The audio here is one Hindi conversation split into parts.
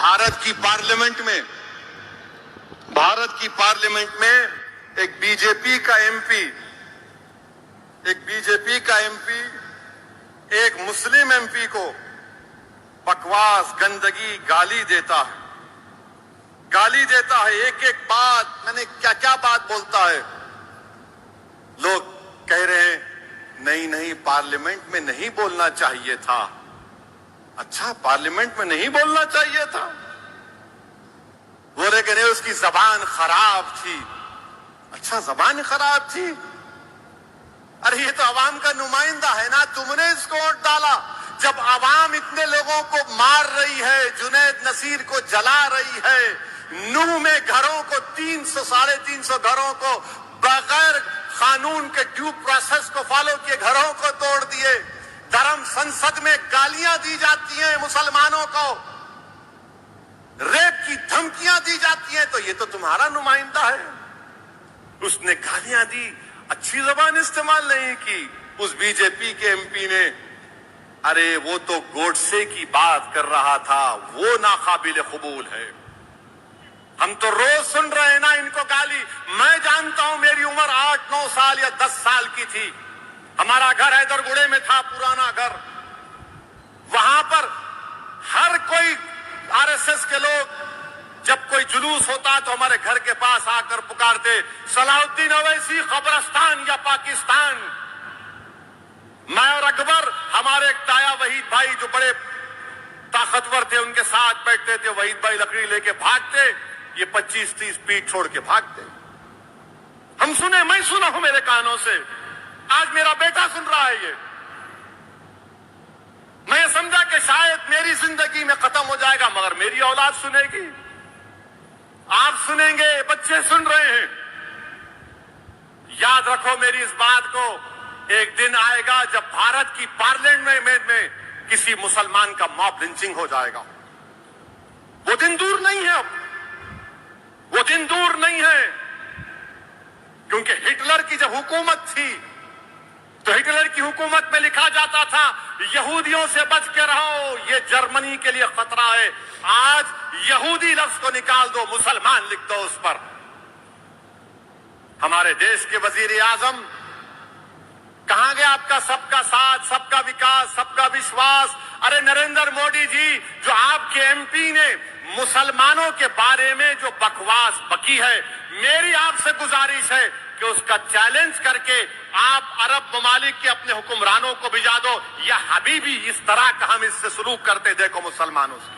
भारत की पार्लियामेंट में एक बीजेपी का एमपी एक मुस्लिम एमपी को बकवास, गंदगी, गाली देता है। एक एक बात, मैंने क्या क्या बात बोलता है। लोग कह रहे हैं नहीं पार्लियामेंट में नहीं बोलना चाहिए था। अच्छा, पार्लियामेंट में नहीं बोलना चाहिए था? बोले कि नहीं, उसकी जबान खराब थी। अच्छा, जबान खराब थी? अरे ये तो अवाम का नुमाइंदा है ना, तुमने इसको वोट डाला। जब अवाम इतने लोगों को मार रही है, जुनैद नसीर को जला रही है, नूह में घरों को 300-350 घरों को बगैर कानून के ड्यू प्रोसेस को फॉलो किए घरों को तोड़ दिए, धर्म संसद में गालियां दी जाती हैं मुसलमानों को, रेप की धमकियां दी जाती हैं, तो ये तो तुम्हारा नुमाइंदा है। उसने गालियां दी, अच्छी जबान इस्तेमाल नहीं की। उस बीजेपी के एमपी ने, अरे वो तो गोडसे की बात कर रहा था, वो नाकाबिल कबूल है। हम तो रोज सुन रहे हैं ना इनको गाली। मैं जानता हूं, मेरी उम्र 8-9 साल या 10 साल की थी। हमारा घर हैदरगुड़े में था, पुराना घर। वहां पर हर कोई आरएसएस के लोग, जब कोई जुलूस होता तो हमारे घर के पास आकर पुकारते, सलाहुद्दीन अवैसी कब्रिस्तान या पाकिस्तान। मैं और अकबर, हमारे एक ताया वहीद भाई जो बड़े ताकतवर थे, उनके साथ बैठते थे। वहीद भाई लकड़ी लेके भागते, ये 25-30 फीट छोड़ के भागते। हम सुने, मैं सुना हूं मेरे कानों से। आज मेरा बेटा सुन रहा है ये। मैं समझा कि शायद मेरी जिंदगी में खत्म हो जाएगा, मगर मेरी औलाद सुनेगी, आप सुनेंगे, बच्चे सुन रहे हैं। याद रखो मेरी इस बात को, एक दिन आएगा जब भारत की पार्लियामेंट में किसी मुसलमान का मॉब लिंचिंग हो जाएगा। वो दिन दूर नहीं है, अब वो दिन दूर नहीं है। क्योंकि हिटलर की जब हुकूमत थी तो हिटलर की हुकूमत में लिखा जाता था, यहूदियों से बच के रहो, ये जर्मनी के लिए खतरा है। आज यहूदी लफ्ज को निकाल दो, मुसलमान लिख दो उस पर। हमारे देश के वजीर आजम, कहां गया आपका सबका साथ, सबका विकास, सबका विश्वास? अरे नरेंद्र मोदी जी, जो आपके एमपी ने मुसलमानों के बारे में जो बकवास बकी है, मेरी आपसे गुजारिश है कि उसका चैलेंज करके आप अरब ममालिक के अपने हुक्मरानों को भिजा दो, या हबीबी इस तरह का हम इससे सलूक करते देखो मुसलमानों से,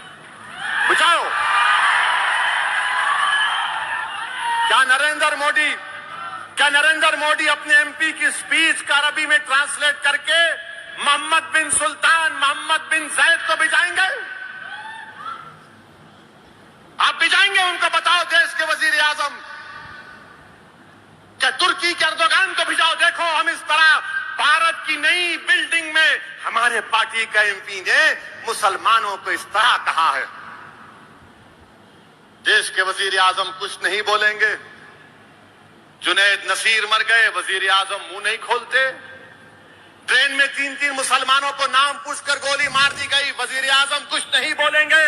बुझाओ। क्या नरेंद्र मोदी अपने एमपी की स्पीच का अरबी में ट्रांसलेट करके मोहम्मद बिन सुल्तान, मोहम्मद बिन जैद को भिजाएंगे? आप भिजाएंगे उनको? बताओ देश के वजीर आजम। क्या तुर्की के अर्दोगान को भिजाओ? देखो हम इस तरह भारत की नई बिल्डिंग में हमारे पार्टी का एमपी ने मुसलमानों को इस तरह कहा है। देश के वजीर आजम कुछ नहीं बोलेंगे। जुनैद नसीर मर गए, वजीर आजम मुंह नहीं खोलते। ट्रेन में 3-3 मुसलमानों को नाम पूछकर गोली मार दी गई, वजीर आजम कुछ नहीं बोलेंगे।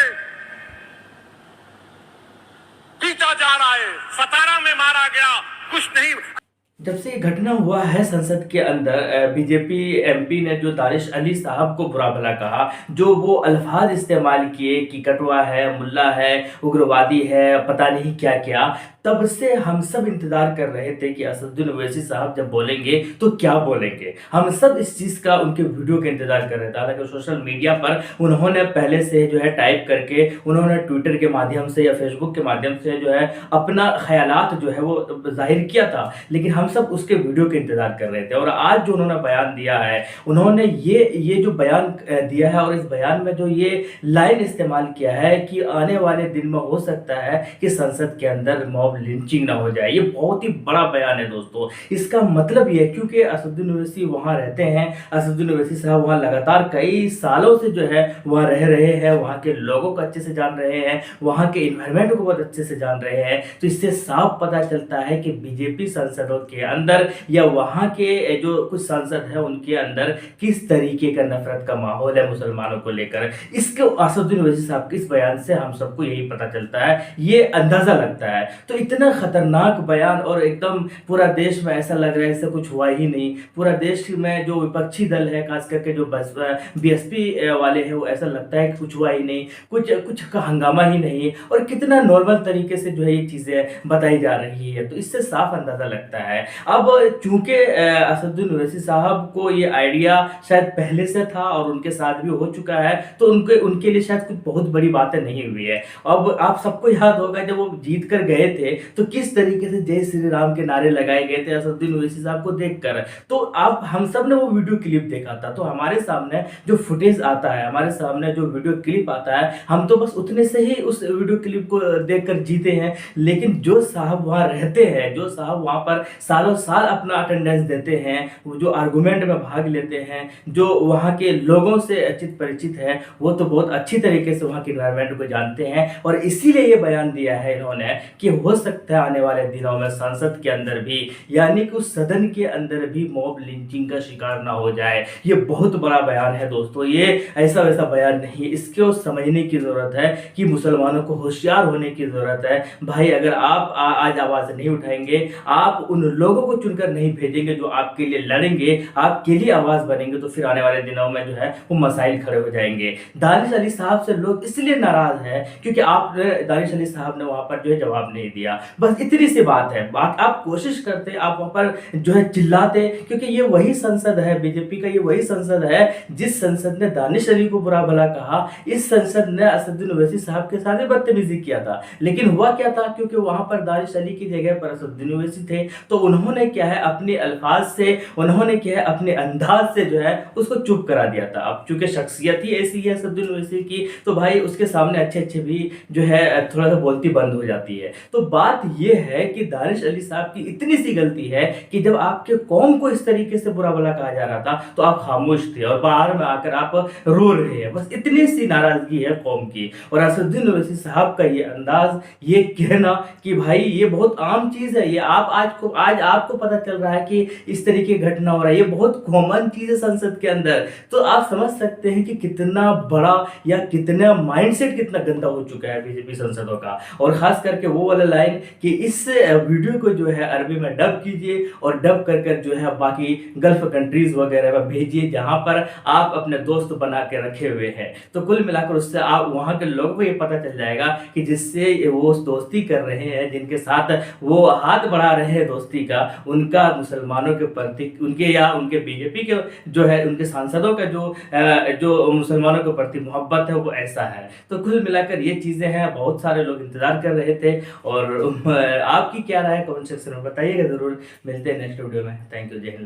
पीटा जा रहा है, सतारा में मारा गया, कुछ नहीं। जब से ये घटना हुआ है संसद के अंदर, बीजेपी एमपी ने जो दानिश अली साहब को बुरा भला कहा, जो वो अल्फाज इस्तेमाल किए कि कटवा है, मुल्ला है, उग्रवादी है, पता नहीं क्या क्या, तब से हम सब इंतजार कर रहे थे कि असदुद्दीन ओवैसी साहब जब बोलेंगे तो क्या बोलेंगे। हम सब इस चीज़ का, उनके वीडियो का इंतजार कर रहे थे। हालांकि सोशल मीडिया पर उन्होंने पहले से जो है टाइप करके, उन्होंने ट्विटर के माध्यम से या फेसबुक के माध्यम से जो है अपना ख्यालात जो है वो जाहिर किया था, लेकिन हम सब उसके वीडियो के इंतजार कर रहे थे। और आज जो उन्होंने बयान दिया है, उन्होंने ये जो बयान दिया है और इस बयान में जो ये लाइन इस्तेमाल किया है कि आने वाले दिन में हो सकता है कि संसद के अंदर मॉब मॉब लिंचिंग ना हो जाए। ये बहुत ही बड़ा बयान है दोस्तों। इसका मतलब ये है क्योंकि असदुद्दीन ओवैसी वहाँ रहते हैं, असदुद्दीन ओवैसी साहब वहाँ लगातार कई सालों से जो है वहाँ रह रहे हैं, वहाँ के लोगों को अच्छे से जान रहे हैं, वहाँ के इन्वायरमेंट को बहुत अच्छे से जान रहे हैं। तो इससे साफ पता चलता है कि बीजेपी सांसदों के अंदर या वहाँ के जो कुछ सांसद हैं उनके अंदर किस तरीके का नफरत का माहौल है मुसलमानों को लेकर। इसको असदुद्दीन ओवैसी साहब के इस बयान से हम सबको यही पता चलता है, ये अंदाजा लगता है। तो इतना खतरनाक बयान और एकदम पूरा देश में ऐसा लग रहा है ऐसा कुछ हुआ ही नहीं। पूरा देश में जो विपक्षी दल है, खास करके जो बीएसपी वाले हैं, वो ऐसा लगता है कि कुछ हुआ ही नहीं, कुछ का हंगामा ही नहीं, और कितना नॉर्मल तरीके से जो है ये चीज़ें बताई जा रही है। तो इससे साफ अंदाजा लगता है। अब चूंकि असदुद्दीन ओवैसी साहब को ये आइडिया शायद पहले से था और उनके साथ भी हो चुका है, तो उनके लिए शायद कुछ बहुत बड़ी बातें नहीं हुई है। अब आप सबको याद होगा जब वो जीत कर गए थे तो किस तरीके से जय श्री राम के नारे लगाए गए थे असदुद्दीन ओवैसी साहब को देखकर। तो आप हम सब ने वो वीडियो क्लिप देखा था, तो हमारे सामने जो फुटेज आता है, हमारे सामने जो वीडियो क्लिप आता है, हम तो बस उतने से ही उस वीडियो क्लिप को देखकर जीते हैं। लेकिन जो साहब वहाँ रहते हैं, जो साहब वहाँ पर सालों साल अपना अटेंडेंस देते हैं, जो आर्गुमेंट में भाग लेते हैं, जो वहाँ के लोगों से अचित परिचित है, वो तो बहुत अच्छी तरीके से वहाँ के इन्वायरमेंट को जानते हैं। और इसीलिए ये बयान दिया है इन्होंने कि हो सकता है आने वाले दिनों में संसद के अंदर भी, यानी कि उस सदन के अंदर भी मॉब लिंचिंग का शिकार ना हो जाए। ये बहुत बड़ा बयान है दोस्तों, ये ऐसा वैसा बयान नहीं। इसको समझने की जरूरत है कि मुसलमानों को होशियार होने की जरूरत है। भाई अगर आप आज आवाज नहीं उठाएंगे, आप उन लोगों को चुनकर नहीं भेजेंगे जो आपके लिए लड़ेंगे, आपके लिए आवाज बनेंगे, तो फिर आने वाले दिनों में जो है वो मसाइल खड़े हो जाएंगे। दानिश अली साहब से लोग इसलिए नाराज है क्योंकि दानिश अली साहब ने वहां पर जो है जवाब नहीं दिया। बस इतनी सी बात है। आप कोशिश करते, आप वहां पर जो है चिल्लाते, क्योंकि ये वही संसद है, बीजेपी का ये वही संसद है जिस संसद ने दानिश अली को बुरा भला कहा। इस संसद ने असदुद्दीन ओवैसी साहब के साथ बदतमीजी किया था। लेकिन हुआ क्या था, क्योंकि वहां पर दानिश अली की जगह पर असदुद्दीन ओवैसी थे, तो उन्होंने क्या है अपने अल्फाज से, उन्होंने क्या है अपने अंदाज से जो है उसको चुप करा दिया था। अब चूंकि शख्सियत ही ऐसी है असदुद्दीन ओवैसी की, तो भाई उसके सामने अच्छे अच्छे भी जो है थोड़ा सा बोलती बंद हो जाती है। तो बात यह है कि दानिश अली साहब की इतनी सी गलती है कि जब आपके कौम को इस तरीके से बुरा भला कहा जा रहा था तो आप खामोश थे और बाहर में आकर आप रो रहे हैं। बस इतनी सी नाराजगी है कौम की। और असदुद्दीन ओवैसी साहब का ये अंदाज, ये कहना कि भाई ये बहुत आम चीज है, ये आज आपको पता चल रहा है कि इस तरीके की घटना हो रहा है, ये बहुत कॉमन चीज है संसद के अंदर। तो आप समझ सकते हैं कि कितना बड़ा या कितना माइंडसेट कितना गंदा हो चुका है बीजेपी सांसदों का। और खास करके वो वाला लाइन कि इस वीडियो को जो है अरबी में डब कीजिए और डब कर जो है बाकी गल्फ कंट्रीज वगैरह में भेजिए जहां पर आप अपने दोस्त बना के रखे हुए हैं। तो कुल मिलाकर उससे आप वहां के लोगों को ये पता चल जाएगा कि जिससे वो दोस्ती कर रहे हैं, जिनके साथ वो हाथ बढ़ा रहे हैं दोस्ती का, उनका मुसलमानों के प्रति, उनके या उनके बीजेपी के जो है उनके सांसदों का जो मुसलमानों के प्रति मोहब्बत है वो ऐसा है। तो कुल मिलाकर ये चीजें हैं, बहुत सारे लोग इंतजार कर रहे थे। और आपकी क्या राय है कमेंट सेक्शन में बताइएगा जरूर। मिलते हैं नेक्स्ट वीडियो में। थैंक यू, जय हिंद।